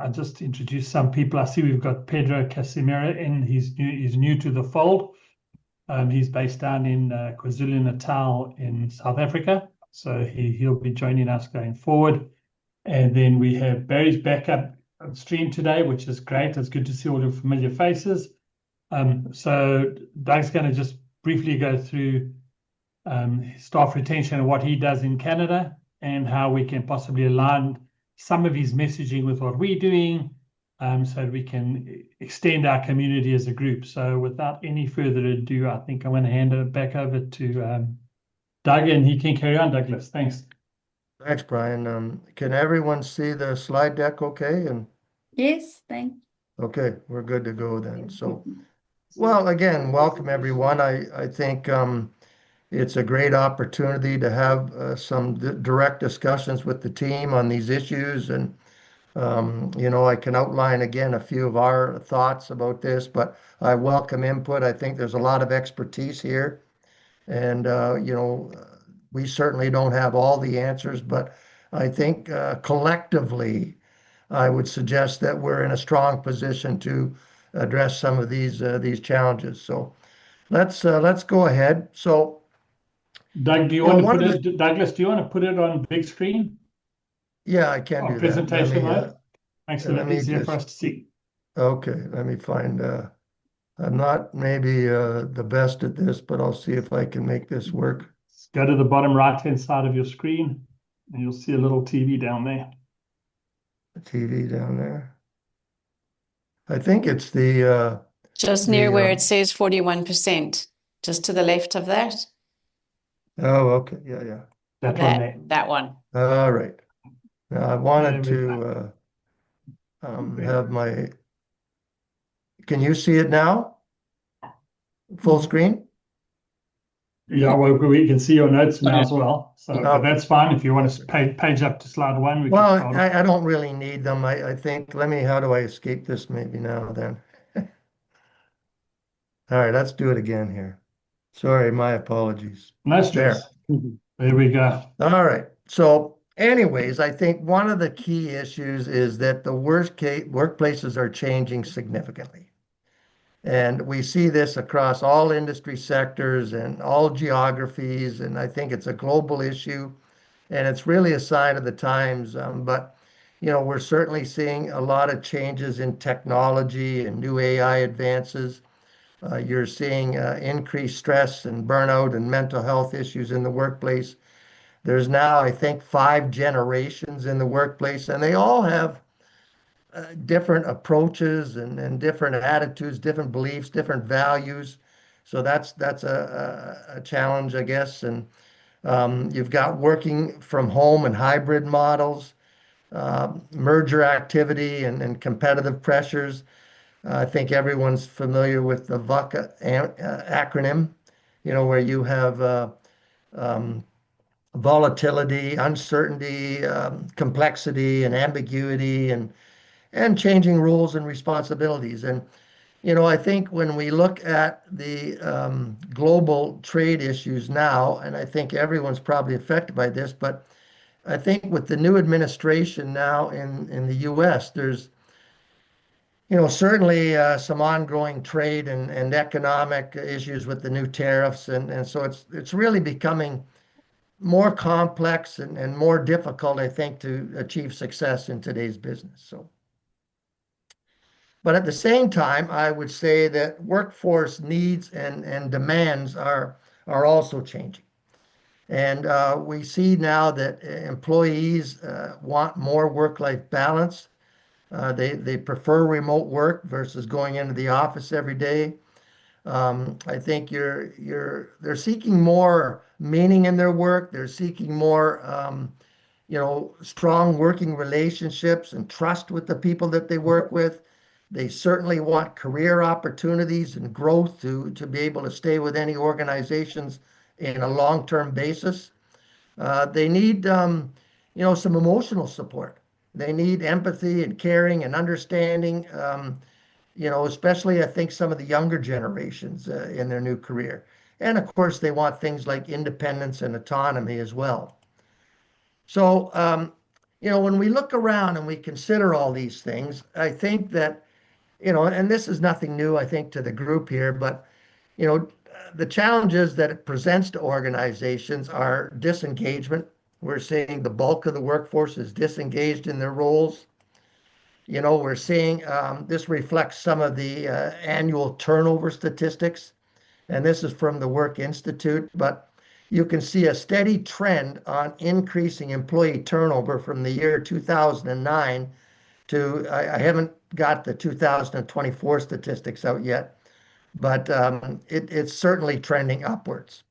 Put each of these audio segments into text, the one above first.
I just introduced some people. I see we've got Pedro Casimiro in. He's new to the fold. He's based down in KwaZulu-Natal in South Africa. So he'll be joining us going forward. And then we have Barry's back up on stream today, which is great. It's good to see all your familiar faces. So Doug's going to just briefly go through staff retention and what he does in Canada and how we can possibly align some of his messaging with what we're doing, so that we can extend our community as a group. So without any further ado, I think I'm going to hand it back over to Doug, and he can carry on. Douglas, thanks. Thanks, Brian. Can everyone see the slide deck okay? Yes, thanks. Okay, we're good to go then. So, well, again, welcome everyone. I think it's a great opportunity to have some direct discussions with the team on these issues. And, I can outline again a few of our thoughts about this, but I welcome input. I think there's a lot of expertise here. And, we certainly don't have all the answers, but I think collectively, I would suggest that we're in a strong position to address some of these challenges. So let's go ahead. So, Doug, Douglas, do you want to put it on big screen? Yeah, I can do presentation that. mode. Makes it easier for us to see. Okay, let me find. I'm not maybe the best at this, but I'll see if I can make this work. Go to the bottom right-hand side of your screen, and you'll see a little TV down there. The TV down there. I think it's the just near where it says 41%, just to the left of that. Oh, okay. Yeah. That one there. That one. All right. Now I wanted to have my. Can you see it now? Full screen? Yeah, well, we can see your notes now as well. So that's fine. If you want to page up to slide 1. I don't really need them. I think, how do I escape this maybe now then? All right, let's do it again here. Sorry, my apologies. No stress. There we go. All right. So anyways, I think one of the key issues is that the workplaces are changing significantly. And we see this across all industry sectors and all geographies. And I think it's a global issue. And it's really a sign of the times. But, we're certainly seeing a lot of changes in technology and new AI advances. You're seeing increased stress and burnout and mental health issues in the workplace. There's now, I think, 5 generations in the workplace, and they all have different approaches and different attitudes, different beliefs, different values. So that's a challenge, I guess. And you've got working from home and hybrid models, merger activity and competitive pressures. I think everyone's familiar with the VUCA acronym, where you have volatility, uncertainty, complexity, and ambiguity, and changing roles and responsibilities. And, I think when we look at the global trade issues now, and I think everyone's probably affected by this, but I think with the new administration now in the U.S., there's, certainly some ongoing trade and economic issues with the new tariffs. And so it's really becoming more complex and more difficult, I think, to achieve success in today's business. So, but at the same time, I would say that workforce needs and demands are also changing. And we see now that employees want more work-life balance. They prefer remote work versus going into the office every day. I think they're seeking more meaning in their work. They're seeking more, strong working relationships and trust with the people that they work with. They certainly want career opportunities and growth to be able to stay with any organizations in a long-term basis. They need, some emotional support. They need empathy and caring and understanding, especially I think some of the younger generations in their new career. And of course, they want things like independence and autonomy as well. So, when we look around and we consider all these things, I think that, and this is nothing new, I think, to the group here, but, the challenges that it presents to organizations are disengagement. We're seeing the bulk of the workforce is disengaged in their roles. We're seeing this reflects some of the annual turnover statistics, and this is from the Work Institute, but you can see a steady trend on increasing employee turnover from the year 2009 to, I haven't got the 2024 statistics out yet, but it's certainly trending upwards.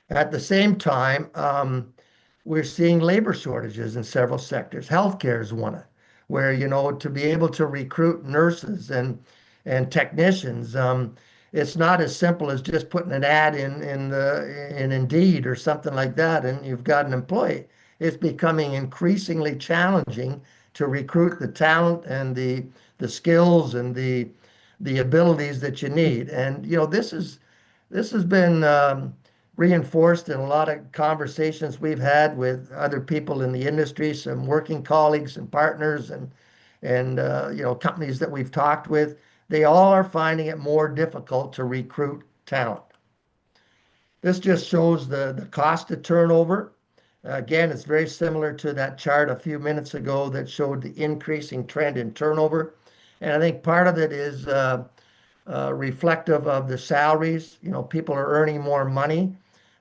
At the same time, we're seeing labor shortages in several sectors. Healthcare is one, where, to be able to recruit nurses and technicians, it's not as simple as just putting an ad in Indeed or something like that, and you've got an employee. It's becoming increasingly challenging to recruit the talent and the skills and the abilities that you need. And this has been reinforced in a lot of conversations we've had with other people in the industry, some working colleagues and partners, and companies that we've talked with. They all are finding it more difficult to recruit talent. This just shows the cost of turnover. Again, it's very similar to that chart a few minutes ago that showed the increasing trend in turnover. And I think part of it is reflective of the salaries. People are earning more money,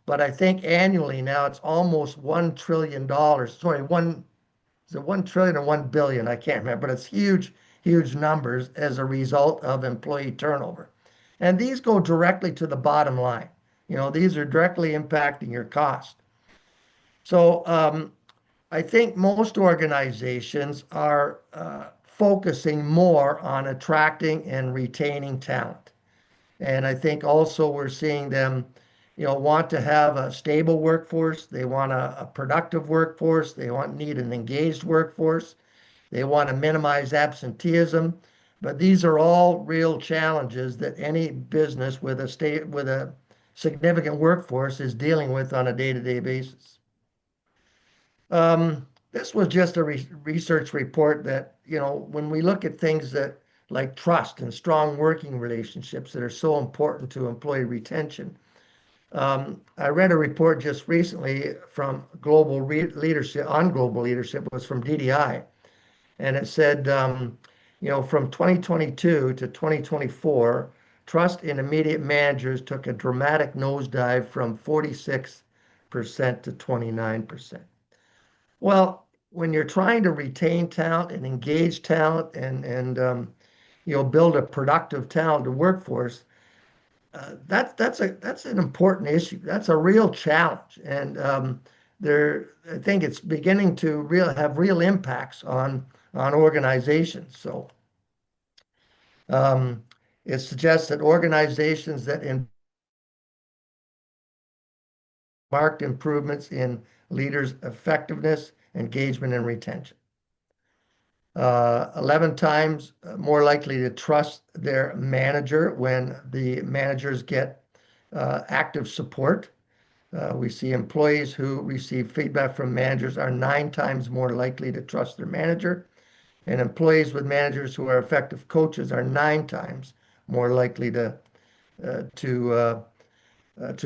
but I think annually now it's almost $1 trillion. Sorry, is it 1 trillion or 1 billion? I can't remember, but it's huge, huge numbers as a result of employee turnover. And these go directly to the bottom line. These are directly impacting your cost. So I think most organizations are focusing more on attracting and retaining talent. And I think also we're seeing them, want to have a stable workforce. They want a productive workforce. They need an engaged workforce. They want to minimize absenteeism. But these are all real challenges that any business with a significant workforce is dealing with on a day-to-day basis. This was just a research report that, when we look at things that like trust and strong working relationships that are so important to employee retention. I read a report just recently from global leadership, was from DDI. And it said, from 2022 to 2024, trust in immediate managers took a dramatic nosedive from 46% to 29%. Well, when you're trying to retain talent and engage talent and build a productive, talented workforce, that's an important issue. That's a real challenge, and I think it's beginning to have real impacts on organizations. So it suggests that organizations that marked improvements in leaders' effectiveness, engagement, and retention. 11 times more likely to trust their manager when the managers get active support. We see employees who receive feedback from managers are 9 times more likely to trust their manager, and employees with managers who are effective coaches are 9 times more likely to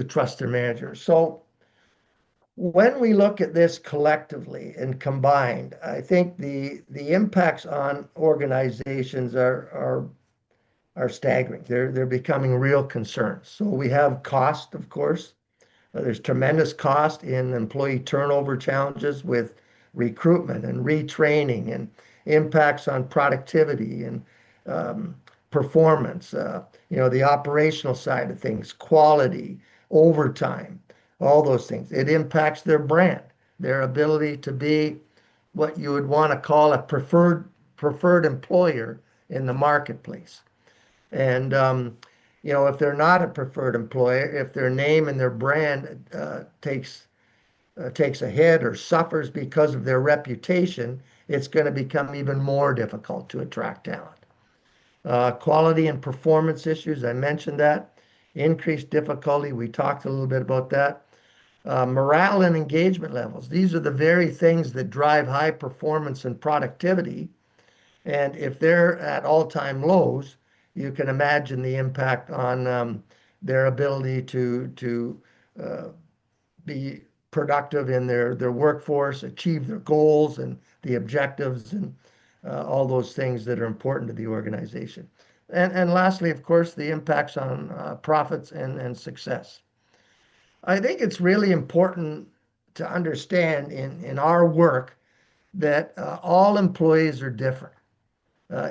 trust their manager. So when we look at this collectively and combined, I think the impacts on organizations are staggering. They're becoming real concerns. So we have cost, of course. There's tremendous cost in employee turnover challenges with recruitment and retraining, and impacts on productivity and performance, the operational side of things, quality, overtime, all those things. It impacts their brand, their ability to be what you would want to call a preferred employer in the marketplace. And if they're not a preferred employer, if their name and their brand takes a hit or suffers because of their reputation, it's going to become even more difficult to attract talent. Quality and performance issues, I mentioned that. Increased difficulty, we talked a little bit about that. Morale and engagement levels. These are the very things that drive high performance and productivity. And if they're at all-time lows, you can imagine the impact on their ability to uh, be productive in their workforce, achieve their goals and the objectives and all those things that are important to the organization. And lastly, of course, the impacts on profits and success. I think it's really important to understand in our work that all employees are different.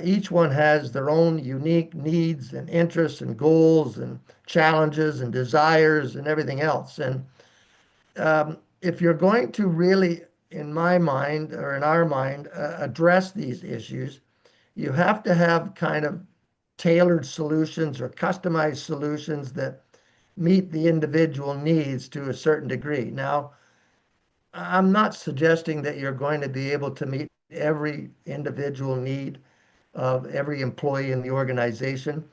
Each one has their own unique needs and interests and goals and challenges and desires and everything else. And if you're going to really, in my mind or in our mind, address these issues, you have to have kind of tailored solutions or customized solutions that meet the individual needs to a certain degree. Now, I'm not suggesting that you're going to be able to meet every individual need of every employee in the organization,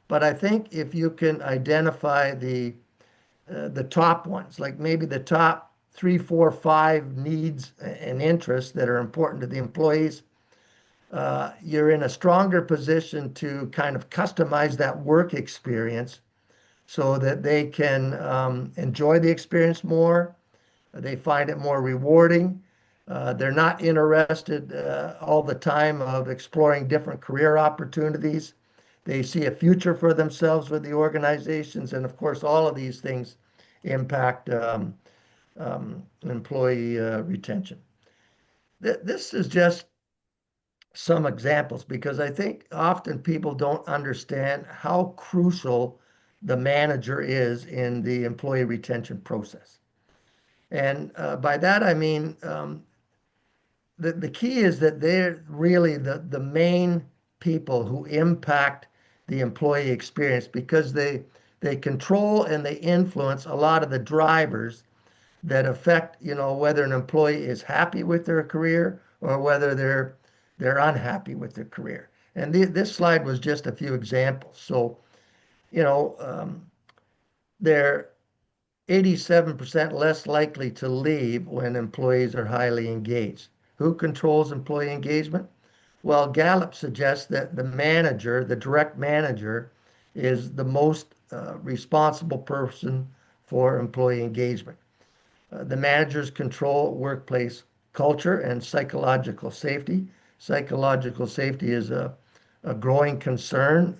but I think if you can identify the top ones, like maybe the top 3, 4, 5 needs and interests that are important to the employees, you're in a stronger position to kind of customize that work experience so that they can enjoy the experience more. They find it more rewarding. They're not interested all the time of exploring different career opportunities. They see a future for themselves with the organizations. And of course, all of these things impact employee retention. This is just some examples because I think often people don't understand how crucial the manager is in the employee retention process. And by that, I mean, the key is that they're really the main people who impact the employee experience because they control and they influence a lot of the drivers that affect, whether an employee is happy with their career or whether they're unhappy with their career. And this slide was just a few examples. So, they're 87% less likely to leave when employees are highly engaged. Who controls employee engagement? Well, Gallup suggests that the manager, the direct manager, is the most responsible person for employee engagement. The managers control workplace culture and psychological safety. Psychological safety is a growing concern.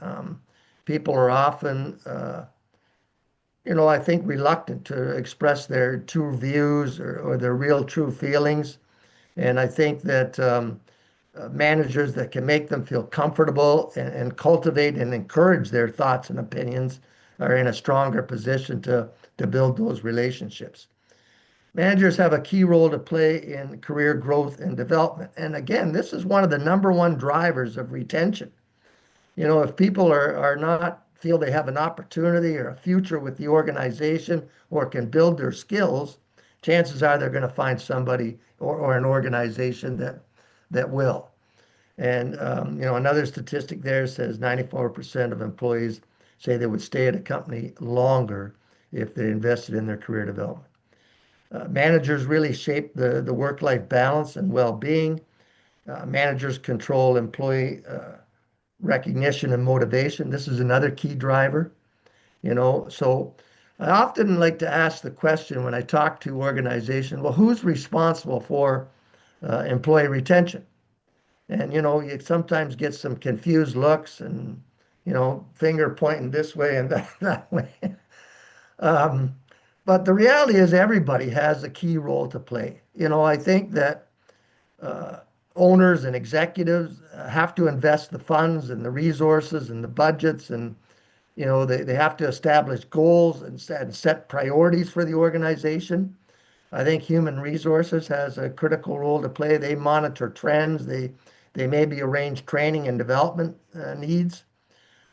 People are often, I think, reluctant to express their true views or their real true feelings. And I think that managers that can make them feel comfortable and cultivate and encourage their thoughts and opinions are in a stronger position to build those relationships. Managers have a key role to play in career growth and development. And again, this is one of the number one drivers of retention. If people are not feel they have an opportunity or a future with the organization or can build their skills, chances are they're going to find somebody or an organization that will. And another statistic there says 94% of employees say they would stay at a company longer if they invested in their career development. Managers really shape the work-life balance and well-being. Managers control employee recognition and motivation. This is another key driver. So I often like to ask the question when I talk to organizations, well, who's responsible for employee retention? And you sometimes get some confused looks and finger pointing this way and that way. But the reality is everybody has a key role to play. I think that owners and executives have to invest the funds and the resources and the budgets, and they have to establish goals and set priorities for the organization. I think human resources has a critical role to play. They monitor trends. They maybe arrange training and development needs.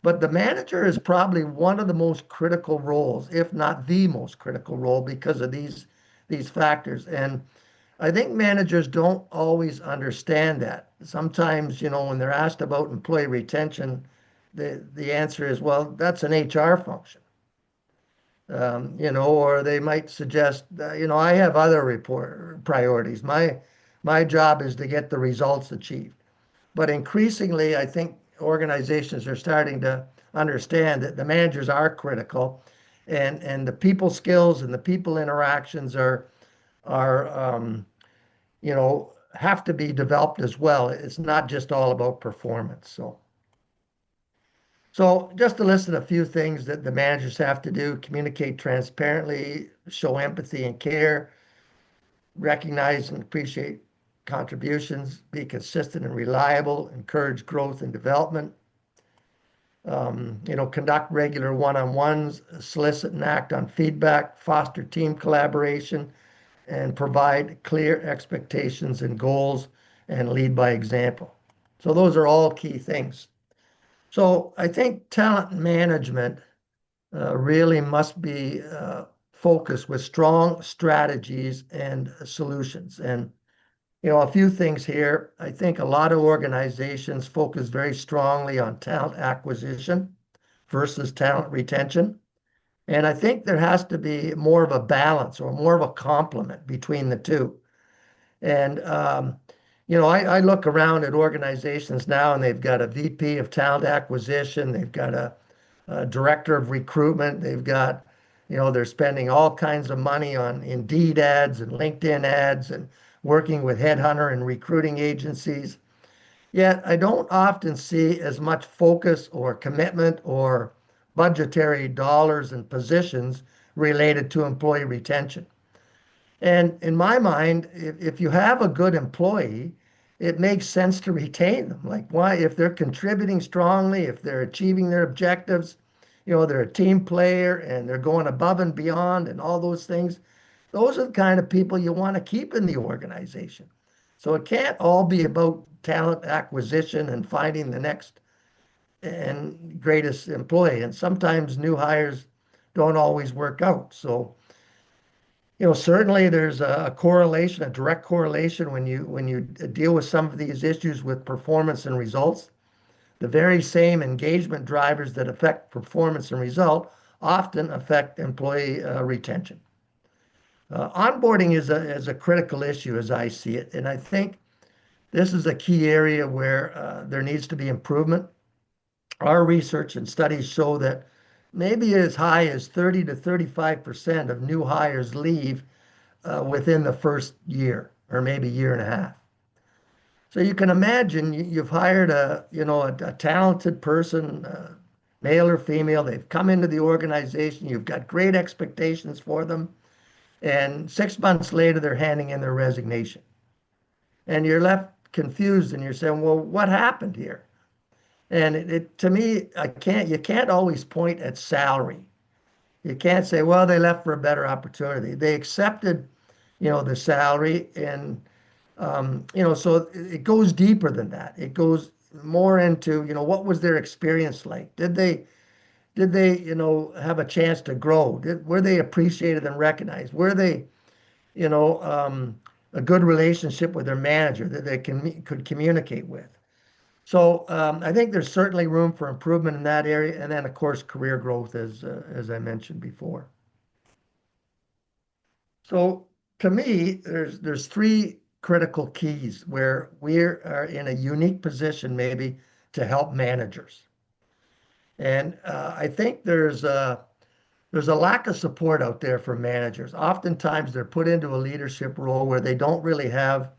But the manager is probably one of the most critical roles, if not the most critical role, because of these factors. And I think managers don't always understand that. Sometimes, when they're asked about employee retention, the answer is, well, that's an HR function. you know, or they might suggest, you know, I have other report priorities. My job is to get the results achieved. But increasingly, I think organizations are starting to understand that the managers are critical, and the people skills and the people interactions are you know, have to be developed as well. It's not just all about performance. So just to list a few things that the managers have to do: communicate transparently, show empathy and care, recognize and appreciate contributions, be consistent and reliable, encourage growth and development, you know, conduct regular one-on-ones, solicit and act on feedback, foster team collaboration, and provide clear expectations and goals, and lead by example. So those are all key things. So I think talent management really must be focused with strong strategies and solutions. And, you know, a few things here. I think a lot of organizations focus very strongly on talent acquisition versus talent retention. And I think there has to be more of a balance or more of a complement between the two. And, you know, I look around at organizations now and they've got a VP of talent acquisition, they've got a director of recruitment, they've got, you know, they're spending all kinds of money on Indeed ads and LinkedIn ads and working with headhunter and recruiting agencies. Yet I don't often see as much focus or commitment or budgetary dollars and positions related to employee retention. And in my mind, if you have a good employee, it makes sense to retain them. Like, why, if they're contributing strongly, if they're achieving their objectives, you know, they're a team player and they're going above and beyond and all those things, those are the kind of people you want to keep in the organization. So it can't all be about talent acquisition and finding the next and greatest employee. And sometimes new hires don't always work out. So, you know, certainly there's a correlation, a direct correlation when you deal with some of these issues with performance and results. The very same engagement drivers that affect performance and result often affect employee retention. Onboarding is a critical issue as I see it, and I think this is a key area where there needs to be improvement. Our research and studies show that maybe as high as 30 to 35% of new hires leave within the first year or maybe year and a half. So you can imagine you've hired a talented person, male or female. They've come into the organization. You've got great expectations for them. And 6 months later, they're handing in their resignation. And you're left confused and you're saying, well, what happened here? And to me, you can't always point at salary. You can't say, well, they left for a better opportunity. They accepted, you know, the salary, and you know, so it goes deeper than that. It goes more into, you know, what was their experience like? Did they, you know, have a chance to grow? Were they appreciated and recognized? Were they, you know, a good relationship with their manager that they could communicate with? So I think there's certainly room for improvement in that area, and then of course career growth, as I mentioned before. So to me, there's three critical keys where we are in a unique position maybe to help managers. And I think there's a lack of support out there for managers. Oftentimes they're put into a leadership role where they don't really have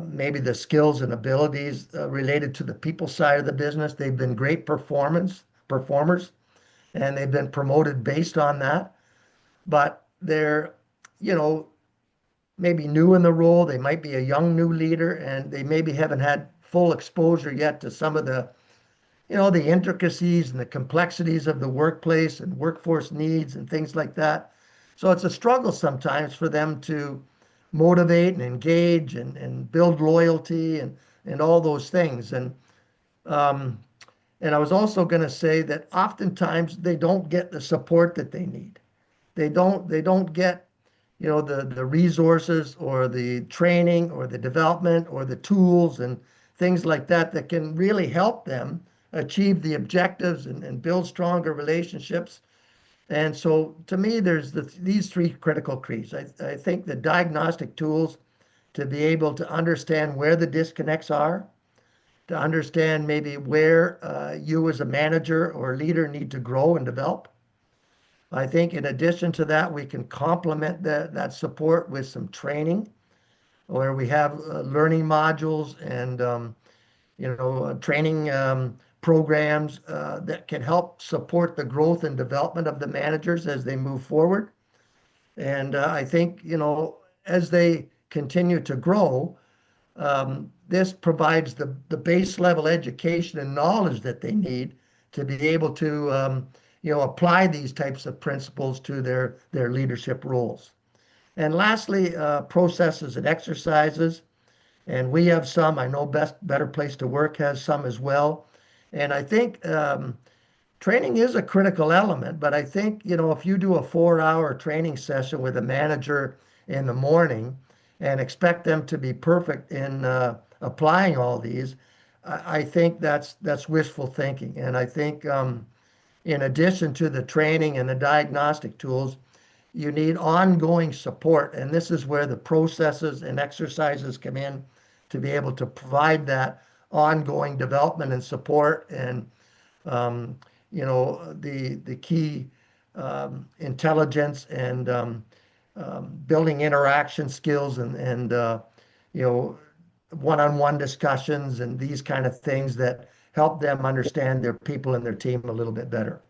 maybe the skills and abilities related to the people side of the business. They've been great performers, and they've been promoted based on that. But they're, you know, maybe new in the role. They might be a young new leader, and they maybe haven't had full exposure yet to some of the, you know, the intricacies and the complexities of the workplace and workforce needs and things like that. So it's a struggle sometimes for them to motivate and engage and build loyalty and all those things. And I was also going to say that oftentimes they don't get the support that they need. They don't get, you know, the resources or the training or the development or the tools and things like that that can really help them achieve the objectives and build stronger relationships. And so to me, there's these three critical keys. I think the diagnostic tools to be able to understand where the disconnects are, to understand maybe where you as a manager or leader need to grow and develop. I think in addition to that, we can complement that support with some training where we have learning modules and training programs that can help support the growth and development of the managers as they move forward. And I think, as they continue to grow, this provides the base level education and knowledge that they need to be able to, apply these types of principles to their leadership roles. And lastly, processes and exercises. And we have some. I know Better Place to Work has some as well. And I think training is a critical element, but I think, if you do a 4-hour training session with a manager in the morning and expect them to be perfect in applying all these, I think that's wishful thinking. And I think in addition to the training and the diagnostic tools, you need ongoing support. And this is where the processes and exercises come in to be able to provide that ongoing development and support and the key intelligence and building interaction skills and one-on-one discussions and these kind of things that help them understand their people and their team a little bit better.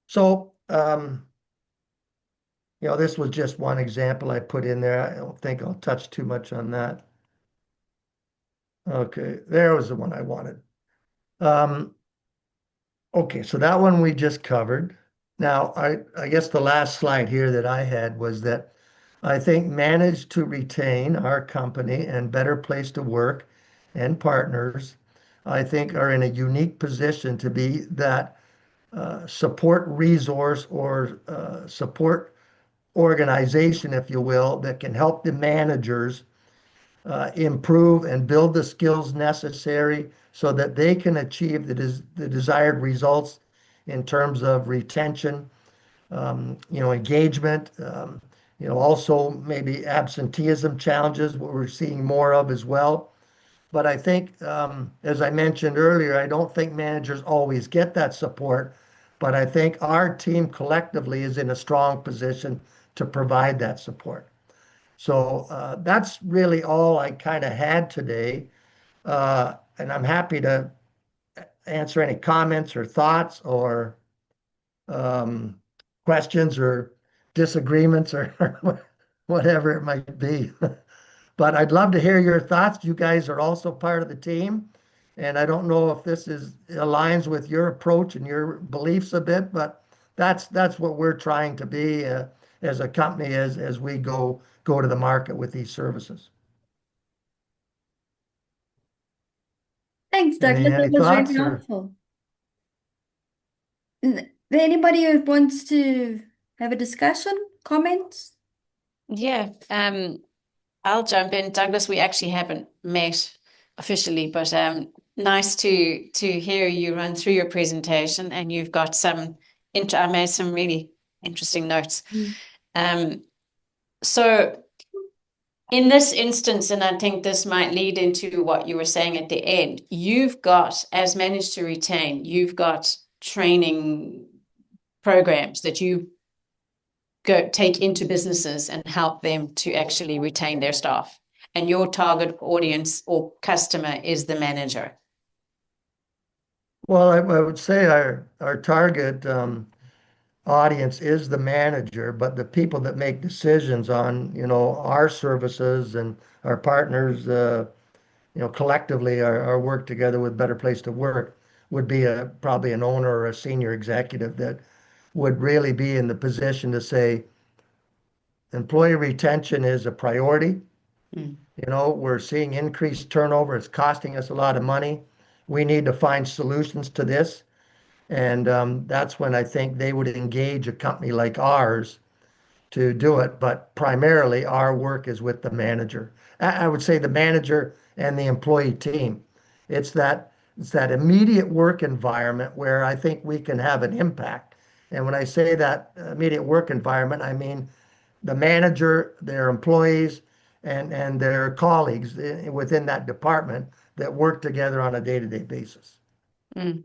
So, this was just one example I put in there. I don't think I'll touch too much on that. Okay, there was the one I wanted. Okay, so that one we just covered. Now, I guess the last slide here that I had was that I think managed to retain our company and Better Place to Work and partners, I think are in a unique position to be that support resource or support organization, if you will, that can help the managers improve and build the skills necessary so that they can achieve the desired results in terms of retention, engagement, also maybe absenteeism challenges, what we're seeing more of as well. But I think, as I mentioned earlier, I don't think managers always get that support, but I think our team collectively is in a strong position to provide that support. So that's really all I kind of had today. And I'm happy to answer any comments or thoughts or questions or disagreements or whatever it might be. But I'd love to hear your thoughts. You guys are also part of the team. And I don't know if this aligns with your approach and your beliefs a bit, but that's what we're trying to be as a company as we go to the market with these services. Thanks, Douglas. That Any was thoughts very or- helpful. Anybody who wants to have a discussion, comments? Yeah, I'll jump in. Douglas, we actually haven't met officially, but nice to hear you run through your presentation, and you've got I made some really interesting notes. So in this instance, and I think this might lead into what you were saying at the end, you've got, as Managed to Retain, you've got training programs that you take into businesses and help them to actually retain their staff. And your target audience or customer is the manager. Well, I would say our target audience is the manager, but the people that make decisions on, our services and our partners, collectively our work together with Better Place to Work would be probably an owner or a senior executive that would really be in the position to say, employee retention is a priority. We're seeing increased turnover. It's costing us a lot of money. We need to find solutions to this. And that's when I think they would engage a company like ours to do it. But primarily, our work is with the manager. I would say the manager and the employee team. It's that immediate work environment where I think we can have an impact. And when I say that immediate work environment, I mean the manager, their employees, and their colleagues within that department that work together on a day-to-day basis. Mm.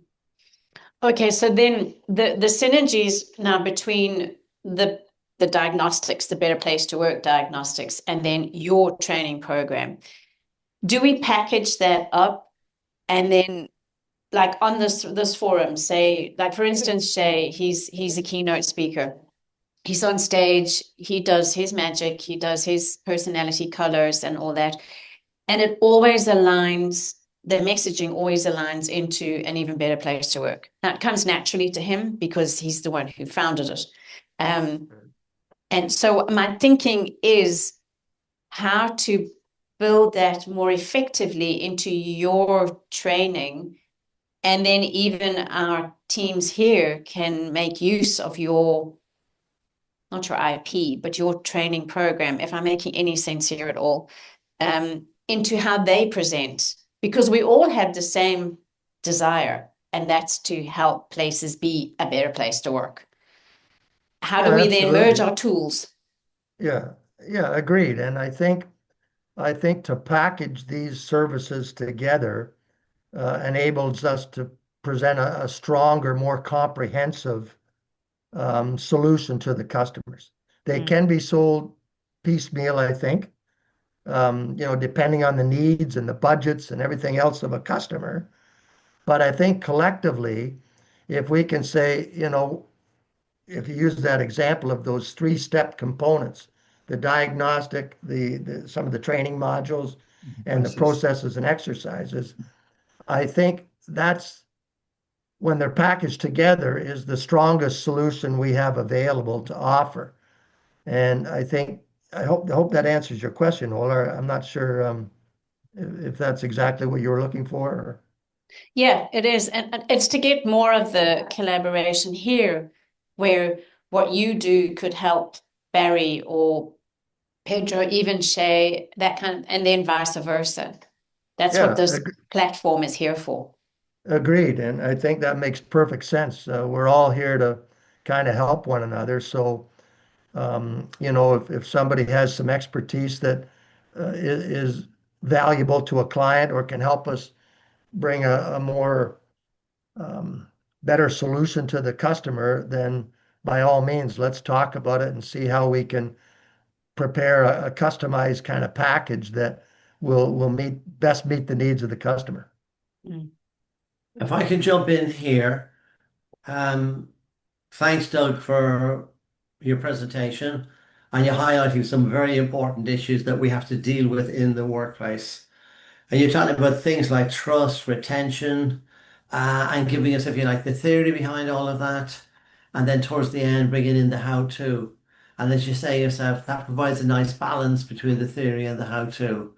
Okay, so then the synergies now between the diagnostics, the Better Place to Work diagnostics, and then your training program, do we package that up and then like on this forum, say, like for instance, Shay, he's a keynote speaker. He's on stage, he does his magic, he does his personality colors and all that. And it always aligns, the messaging always aligns into an even better place to work. Now, it comes naturally to him because he's the one who founded it. And so my thinking is how to build that more effectively into your training. And then even our teams here can make use of your, not your IP, but your training program, if I'm making any sense here at all, into how they present, because we all have the same desire, and that's to help places be a better place to work. How do we then merge our tools? Yeah, agreed. And I think to package these services together enables us to present a stronger, more comprehensive solution to the customers. They can be sold piecemeal, I think, depending on the needs and the budgets and everything else of a customer. But I think collectively, if we can say, if you use that example of those three-step components, the diagnostic, some of the training modules, and the processes and exercises, I think that's when they're packaged together is the strongest solution we have available to offer. And I hope that answers your question, Ola. I'm not sure if that's exactly what you were looking for. Or... Yeah, it is. And it's to get more of the collaboration here, where what you do could help Barry or Pedro, even Shay, that kind of, and then vice versa. That's what this platform is here for. Agreed. And I think that makes perfect sense. We're all here to kind of help one another. So, if somebody has some expertise that is valuable to a client or can help us bring a more better solution to the customer, then by all means, let's talk about it and see how we can prepare a customized kind of package that will best meet the needs of the customer. If I can jump in here, thanks, Doug, for your presentation, and you're highlighting some very important issues that we have to deal with in the workplace. And you're talking about things like trust, retention, and giving us, if you like, the theory behind all of that. And then towards the end, bringing in the how-to. And as you say yourself, that provides a nice balance between the theory and the how-to.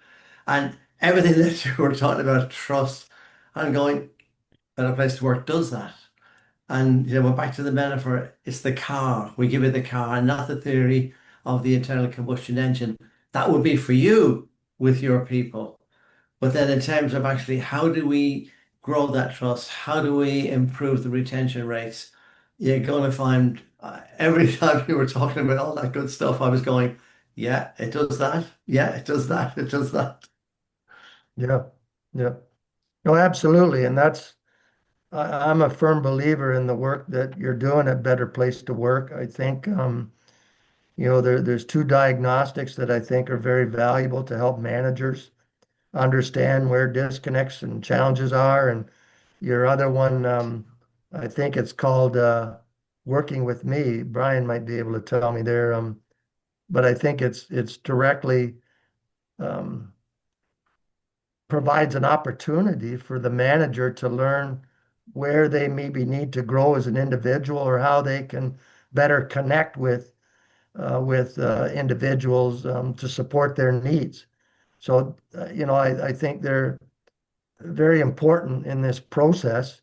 And everything that you were talking about, trust, I'm going, Better Place to Work does that. And we're back to the metaphor, it's the car. We give it the car, not the theory of the internal combustion engine. That would be for you with your people. But then in terms of actually how do we grow that trust? How do we improve the retention rates? You're going to find every time you were talking about all that good stuff, I was going, yeah, it does that. Yeah, it does that. It does that. Yeah. No, absolutely. And I'm a firm believer in the work that you're doing at Better Place to Work. I think, there's two diagnostics that I think are very valuable to help managers understand where disconnects and challenges are. And your other one, I think it's called Working with Me. Brian might be able to tell me there. But I think it's directly provides an opportunity for the manager to learn where they maybe need to grow as an individual or how they can better connect with individuals to support their needs. So, I think they're very important in this process.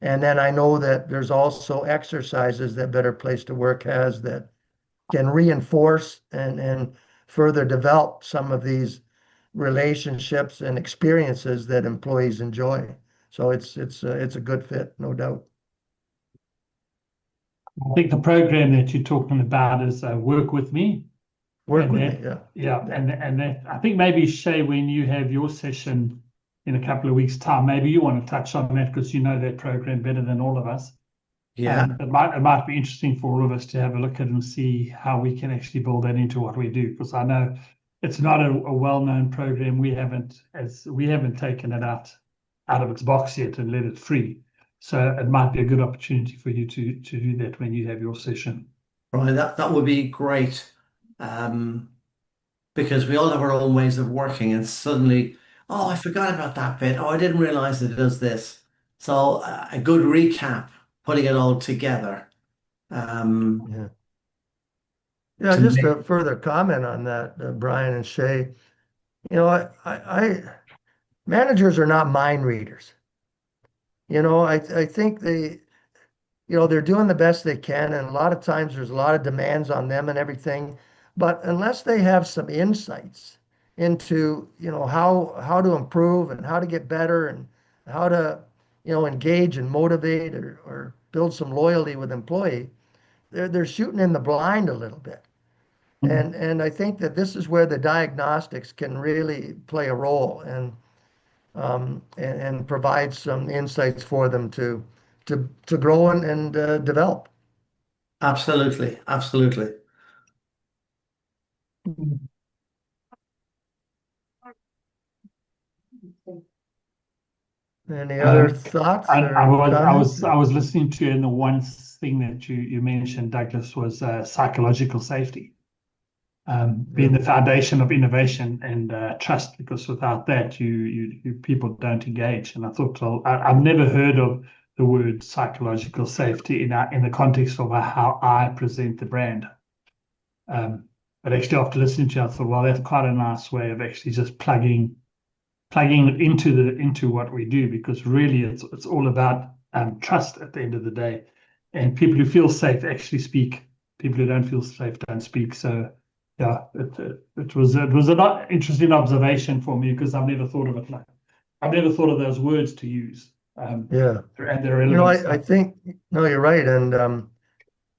And then I know that there's also exercises that Better Place to Work has that can reinforce and further develop some of these relationships and experiences that employees enjoy. So it's a good fit, no doubt. I think the program that you're talking about is Work With Me. Work And with that, me, yeah. yeah, Yeah. and that, I think maybe Shay, when you have your session in a couple of weeks' time, maybe you want to touch on that because you know that program better than all of us. Yeah, It might be interesting for all of us to have a look at and see how we can actually build that into what we do. Because I know it's not a well-known program. We haven't taken it out of its box yet and let it free. So it might be a good opportunity for you to do that when you have your session. right. That would be great. Um, because we all have our own ways of working, and suddenly, oh, I forgot about that bit. Oh, I didn't realize it does this. So a good recap, putting it all together. Um, Yeah. Yeah, to just make a further comment on that, Brian and Shay. Managers are not mind readers. I think they're doing the best they can, and a lot of times there's a lot of demands on them and everything. But unless they have some insights into, how to improve and how to get better and how to, engage and motivate or build some loyalty with employee, they're shooting in the blind a little bit. And I think that this is where the diagnostics can really play a role and provide some insights for them to grow and develop. absolutely, absolutely. Any other Um, thoughts and I or was I comments? was I was listening to, and the one thing that you mentioned, Douglas, was psychological safety, Yeah. being the foundation of innovation and trust. Because without that, you people don't engage. And I thought, well, I've never heard of the word psychological safety in the context of how I present the brand. But actually, after listening to you, I thought, well, that's quite a nice way of actually just plugging it into what we do, because really it's all about trust at the end of the day. And people who feel safe actually speak. People who don't feel safe don't speak. So yeah, it was an interesting observation for me, because I've never thought of those words to use, Yeah. and their relevance. I think, no, you're right. And,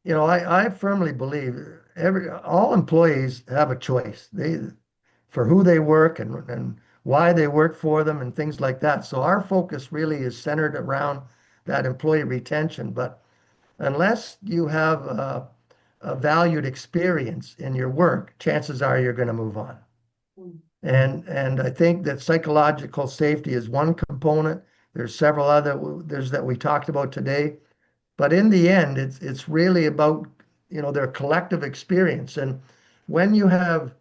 I firmly believe all employees have a choice. For who they work and why they work for them and things like that. So our focus really is centered around that employee retention. But unless you have a valued experience in your work, chances are you're going to move on. And I think that psychological safety is one component. There's several others that we talked about today. But in the end, it's really about, their collective experience. And when you have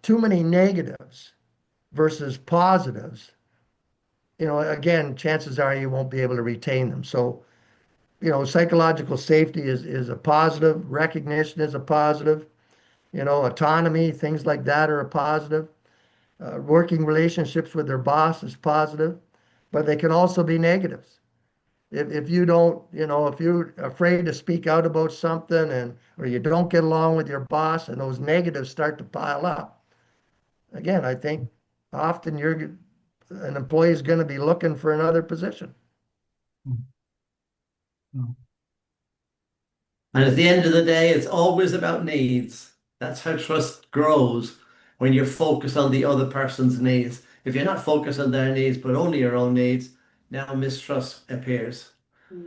too many negatives versus positives, again, chances are you won't be able to retain them. So, psychological safety is a positive, recognition is a positive, autonomy, things like that are a positive. Working relationships with their boss is positive, but they can also be negatives. If you don't, if you're afraid to speak out about something or you don't get along with your boss and those negatives start to pile up, again, I think often an employee is going to be looking for another position. And at the end of the day, it's always about needs. That's how trust grows when you're focused on the other person's needs. If you're not focused on their needs, but only your own needs, now mistrust appears.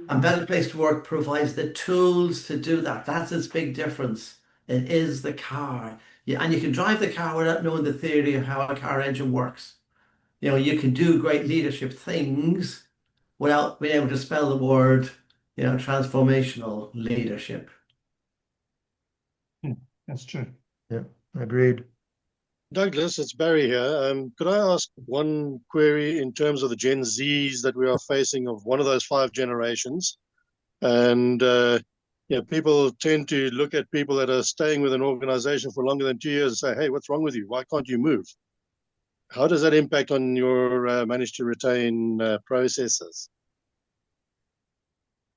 And Better Place to Work provides the tools to do that. That's its big difference. It is the car. Yeah, and you can drive the car without knowing the theory of how a car engine works. You can do great leadership things without being able to spell the word, transformational leadership. Yeah, that's true. Yeah, agreed. Douglas, it's Barry here. Could I ask one query in terms of the Gen Zs that we are facing of one of those 5 generations? And people tend to look at people that are staying with an organization for longer than 2 years and say, hey, what's wrong with you? Why can't you move? How does that impact on your manage to retain processes?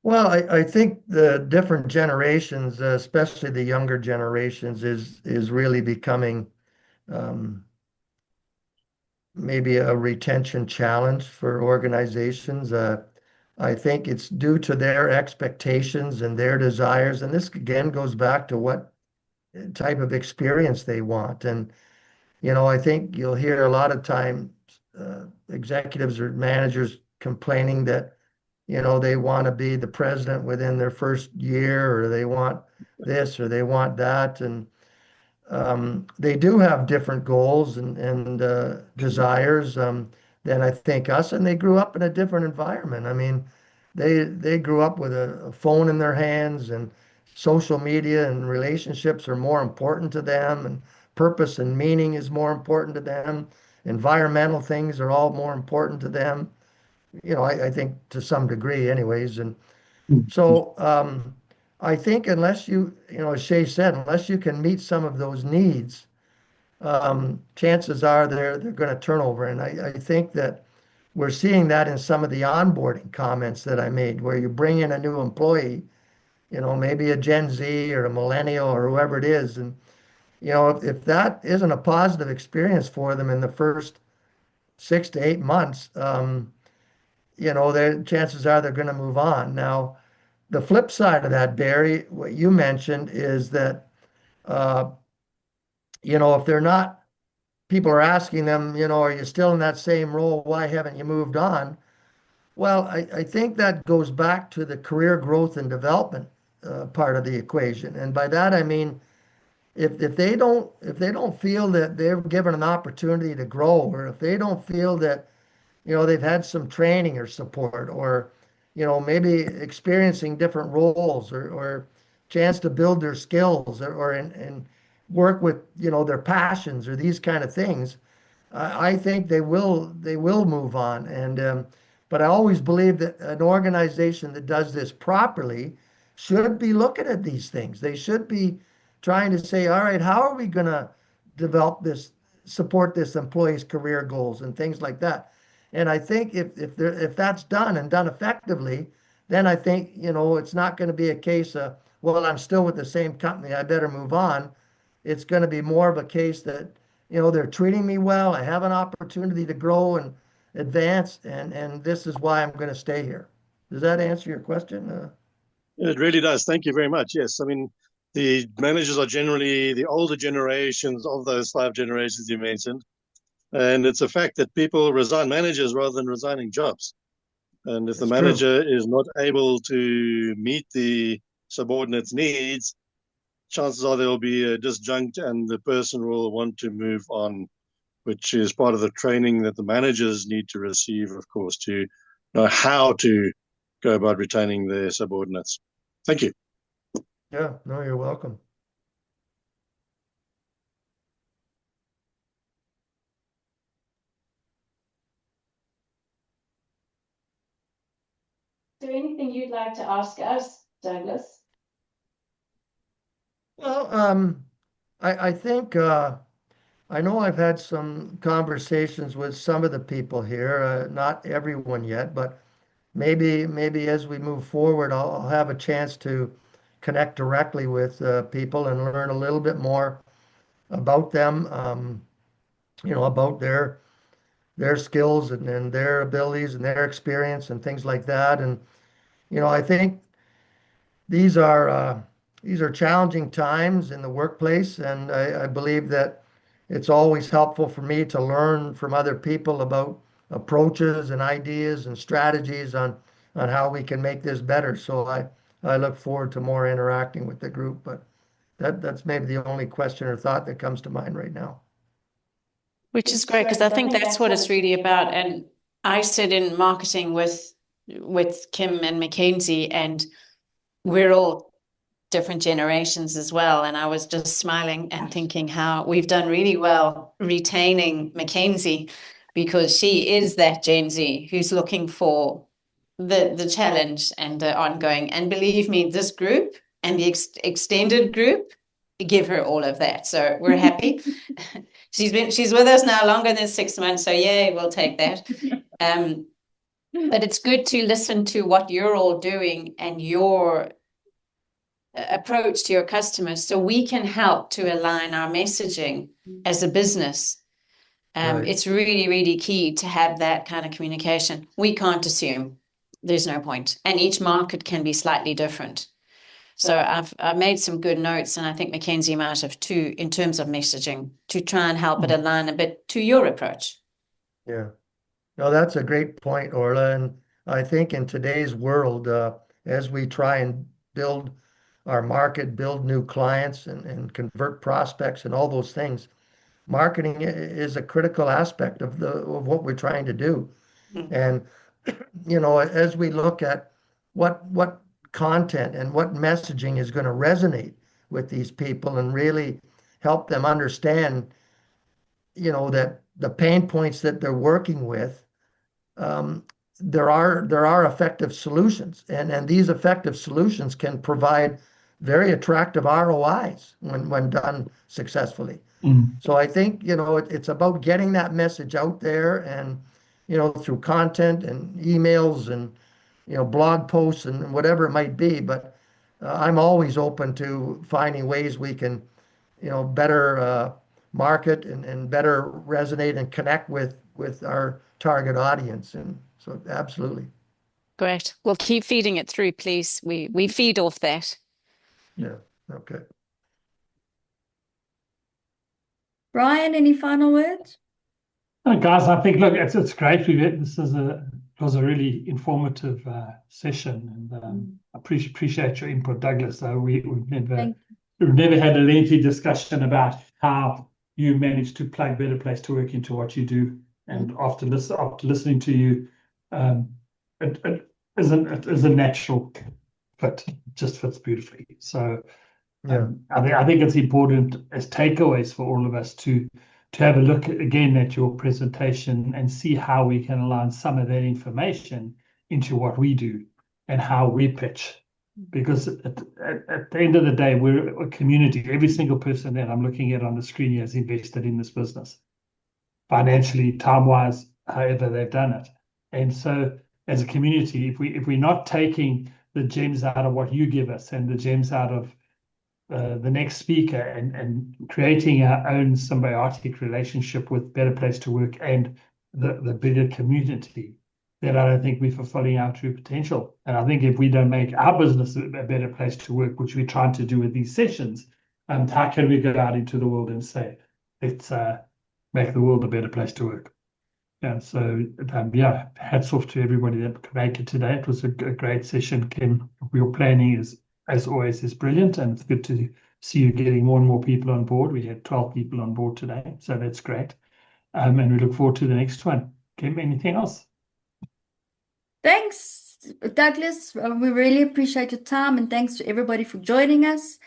Well, I think the different generations, especially the younger generations, is really becoming um, maybe a retention challenge for organizations. I think it's due to their expectations and their desires. And this again goes back to what type of experience they want. And, I think you'll hear a lot of times executives or managers complaining that, they want to be the president within their first year, or they want this or they want that. And they do have different goals and desires than I think us, and they grew up in a different environment. I mean, they grew up with a phone in their hands, and social media and relationships are more important to them, and purpose and meaning is more important to them. Environmental things are all more important to them. I think to some degree, anyways. And so I think unless as Shay said, unless you can meet some of those needs, chances are they're going to turn over. And I think that we're seeing that in some of the onboarding comments that I made, where you bring in a new employee, maybe a Gen Z or a millennial or whoever it is. And, if that isn't a positive experience for them in the first 6 to 8 months, the chances are they're going to move on. Now, the flip side of that, Barry, what you mentioned is that, if they're not, people are asking them, are you still in that same role? Why haven't you moved on? Well, I think that goes back to the career growth and development part of the equation. And by that, I mean, if they don't feel that they're given an opportunity to grow, or if they don't feel that, they've had some training or support, or, maybe experiencing different roles, or chance to build their skills, and work with, their passions or these kind of things, I think they will move on. And but I always believe that an organization that does this properly should be looking at these things. They should be trying to say, all right, how are we going to develop this, support this employee's career goals and things like that. And I think if that's done and done effectively, then I think, it's not going to be a case of, well, I'm still with the same company, I better move on. It's going to be more of a case that, they're treating me well, I have an opportunity to grow and advance, and this is why I'm going to stay here. Does that answer your question? It really does. Thank you very much. Yes, I mean, the managers are generally the older generations of those 5 generations you mentioned. And it's a fact that people resign managers rather than resigning jobs. And if the manager is not able to meet the subordinates' needs, chances are there will be a disjunct and the person will want to move on, which is part of the training that the managers need to receive, of course, to know how to go about retaining their subordinates. Thank you. Yeah, no, you're welcome. Is there anything you'd like to ask us, Douglas? Well, I think I know I've had some conversations with some of the people here, not everyone yet, but maybe as we move forward, I'll have a chance to connect directly with people and learn a little bit more about them, about their skills and their abilities and their experience and things like that. And I think these are challenging times in the workplace, and I believe that it's always helpful for me to learn from other people about approaches and ideas and strategies on how we can make this better. So I look forward to more interacting with the group, but that's maybe the only question or thought that comes to mind right now. Which is great, because I think that's what it's really about. And I sit in marketing with Kim and Mackenzie, and we're all different generations as well. And I was just smiling and thinking how we've done really well retaining Mackenzie, because she is that Gen Z who's looking for the challenge and the ongoing. And believe me, this group and the extended group give her all of that. So we're happy. She's with us now longer than 6 months. So yay, we'll take that. But it's good to listen to what you're all doing and your approach to your customers, so we can help to align our messaging as a business. Right. It's really, really key to have that kind of communication. We can't assume. there's no point. And each market can be slightly different. So I've made some good notes, and I think Mackenzie might have too, in terms of messaging, to try and help it align a bit to your approach. Yeah. No, that's a great point, Orla. And I think in today's world, as we try and build our market, build new clients and convert prospects and all those things, marketing is a critical aspect of what we're trying to do. And as we look at what content and what messaging is going to resonate with these people and really help them understand, that the pain points that they're working with, there are effective solutions, and these effective solutions can provide very attractive ROIs when done successfully. So I think, it's about getting that message out there and, through content and emails and, blog posts and whatever it might be. But I'm always open to finding ways we can, better market and better resonate and connect with our target audience. And so absolutely. Great. We'll keep feeding it through, please. We feed off that. Yeah. Okay. Brian, any final words? Guys, I think, look, it's great. It was a really informative session, and I appreciate your input, Douglas. We've never had a lengthy discussion about how you manage to plug Better Place to Work into what you do. And after listening to you, it is a natural fit. It just fits beautifully. So I think it's important as takeaways for all of us to have a look again at your presentation and see how we can align some of that information into what we do and how we pitch. Because at the end of the day, we're a community. Every single person that I'm looking at on the screen here has invested in this business, financially, time-wise, however they've done it. And so as a community, if we're not taking the gems out of what you give us and the gems out of the next speaker and creating our own symbiotic relationship with Better Place to Work and the bigger community, then I don't think we're fulfilling our true potential. And I think if we don't make our business a better place to work, which we're trying to do with these sessions, how can we go out into the world and say, let's make the world a better place to work? Yeah, so hats off to everybody that could make it today. It was a great session, Kim. Your planning is, as always, is brilliant, and it's good to see you getting more and more people on board. We had 12 people on board today, so that's great. And we look forward to the next one. Kim, anything else? Thanks, Douglas. We really appreciate your time, and thanks to everybody for joining us.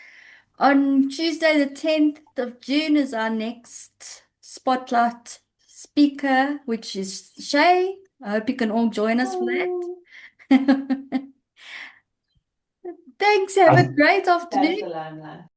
On Tuesday, the 10th of June, is our next spotlight speaker, which is Shay. I hope you can all join us for that. Thanks. Have a great afternoon.